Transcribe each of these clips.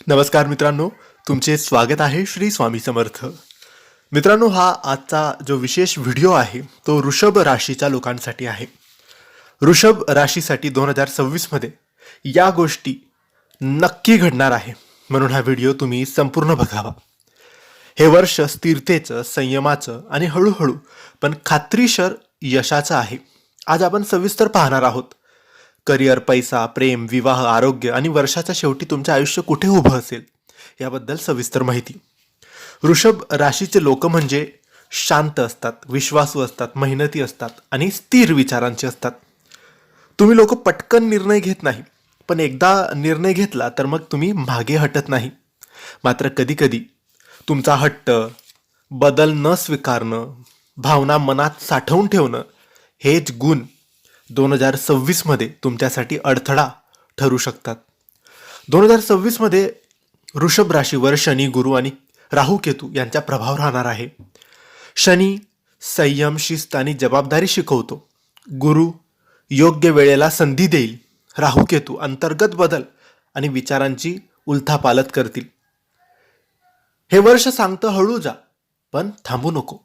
नमस्कार मित्रांनो, तुमचे स्वागत आहे श्री स्वामी समर्थ. मित्रांनो, हा आजचा जो विशेष व्हिडिओ आहे तो वृषभ राशीच्या लोकांसाठी आहे. वृषभ राशीसाठी 2026 मध्ये या गोष्टी नक्की घडणार आहे, म्हणून हा व्हिडिओ तुम्ही संपूर्ण बघावा. हे वर्ष स्थिरतेचं, संयमाचं आणि हळूहळू पण खात्रीशीर यशाचं आहे. आज आपण सविस्तर पाहणार आहोत. करिअर, पैसा, प्रेम, विवाह, आरोग्य आणि वर्षाच्या शेवटी तुमचे आयुष्य कुठे उभं असेल याबद्दल सविस्तर माहिती. वृषभ राशीचे लोक म्हणजे शांत असतात, विश्वासू असतात, मेहनती असतात आणि स्थिर विचारांचे असतात. तुम्ही लोक पटकन निर्णय घेत नाही, पण एकदा निर्णय घेतला तर मग तुम्ही मागे हटत नाही. मात्र कधीकधी तुमचा हट्ट, बदल न स्वीकारणं, भावना मनात साठवून ठेवणं हेच गुण 2026 मध्ये तुमच्यासाठी अडथळा ठरू शकतात. 2026 मध्ये वृषभ राशीवर शनी, गुरु आणि राहू केतू यांचा प्रभाव राहणार आहे. शनी संयम, शिस्त आणि जबाबदारी शिकवतो. गुरु योग्य वेळेला संधी देईल. राहू केतू अंतर्गत बदल आणि विचारांची उलथापालथ करतील. हे वर्ष सांगतं हळू जा, पण थांबू नको.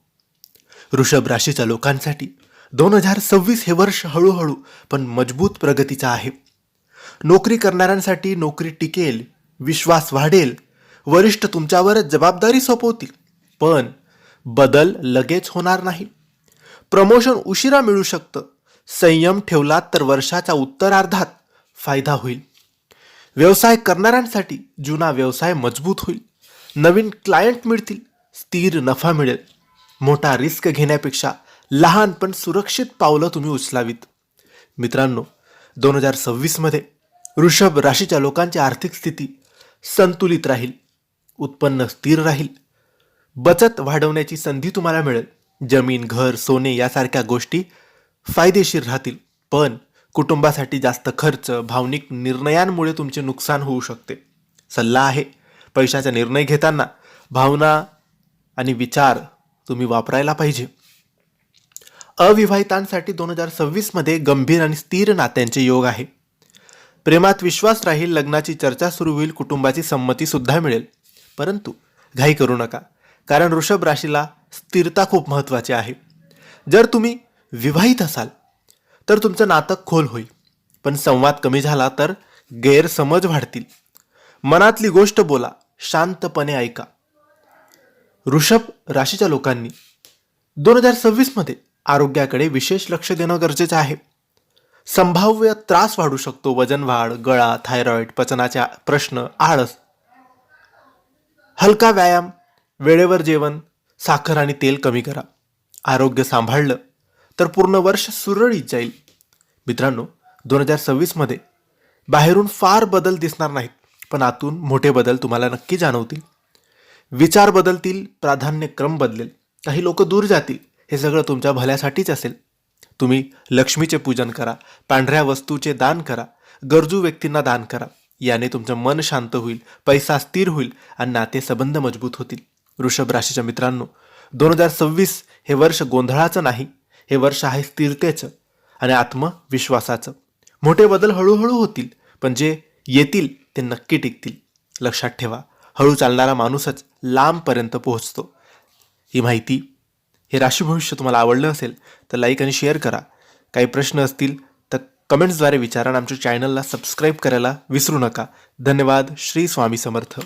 वृषभ राशीच्या लोकांसाठी 2026 हे वर्ष हळूहळू पण मजबूत प्रगतीचं आहे. नोकरी करणाऱ्यांसाठी नोकरी टिकेल, विश्वास वाढेल, वरिष्ठ तुमच्यावर जबाबदारी सोपवतील. पण बदल लगेच होणार नाही. प्रमोशन उशिरा मिळू शकतं. संयम ठेवलात तर वर्षाच्या उत्तरार्धात फायदा होईल. व्यवसाय करणाऱ्यांसाठी जुना व्यवसाय मजबूत होईल. नवीन क्लायंट मिळतील, स्थिर नफा मिळेल. मोठा रिस्क घेण्यापेक्षा लहान पण सुरक्षित पावलं तुम्ही उचलावीत. मित्रांनो, 2026 मध्ये वृषभ राशीच्या लोकांची आर्थिक स्थिती संतुलित राहील. उत्पन्न स्थिर राहील. बचत वाढवण्याची संधी तुम्हाला मिळेल. जमीन, घर, सोने यासारख्या गोष्टी फायदेशीर राहतील. पण कुटुंबासाठी जास्त खर्च, भावनिक निर्णयांमुळे तुमचे नुकसान होऊ शकते. सल्ला आहे, पैशाचा निर्णय घेताना भावना आणि विचार तुम्ही वापरायला पाहिजे. अविवाहितांसाठी 2026 मध्ये गंभीर आणि स्थिर नात्यांचे योग आहे. प्रेमात विश्वास राहील. लग्नाची चर्चा सुरू होईल. कुटुंबाची संमती सुद्धा मिळेल. परंतु घाई करू नका, कारण वृषभ राशीला स्थिरता खूप महत्त्वाची आहे. जर तुम्ही विवाहित असाल तर तुमचं नातं खोल होईल, पण संवाद कमी झाला तर गैरसमज वाढतील. मनातली गोष्ट बोला, शांतपणे ऐका. वृषभ राशीच्या लोकांनी 2026 मध्ये आरोग्याकडे विशेष लक्ष देणं गरजेचं आहे. संभाव्य त्रास वाढू शकतो. वजन वाढ, गळा, थायरॉइड, पचनाच्या प्रश्न, आळस. हलका व्यायाम, वेळेवर जेवण, साखर आणि तेल कमी करा. आरोग्य सांभाळलं तर पूर्ण वर्ष सुरळीत जाईल. मित्रांनो, 2026 मध्ये बाहेरून फार बदल दिसणार नाहीत, पण आतून मोठे बदल तुम्हाला नक्की जाणवतील. विचार बदलतील, प्राधान्यक्रम बदलेल. काही लोक दूर जातील. हे सगळं तुमच्या भल्यासाठीच असेल. तुम्ही लक्ष्मीचे पूजन करा, पांढऱ्या वस्तूचे दान करा, गरजू व्यक्तींना दान करा. याने तुमचं मन शांत होईल, पैसा स्थिर होईल आणि नातेसंबंध मजबूत होतील. वृषभ राशीच्या मित्रांनो, 2026 हे वर्ष गोंधळाचं नाही. हे वर्ष आहे स्थिरतेचं आणि आत्मविश्वासाचं. मोठे बदल हळूहळू होतील, पण जे येतील ते नक्की टिकतील. लक्षात ठेवा, हळू चालणारा माणूसच लांबपर्यंत पोहोचतो. ही माहिती, हे राशी भविष्य तुम्हाला आवडलं असेल तर लाईक आणि शेअर करा. काही प्रश्न असतील तर कमेंट्सद्वारे विचारा. आमच्या चॅनलला सबस्क्राईब करायला विसरू नका. धन्यवाद. श्री स्वामी समर्थ.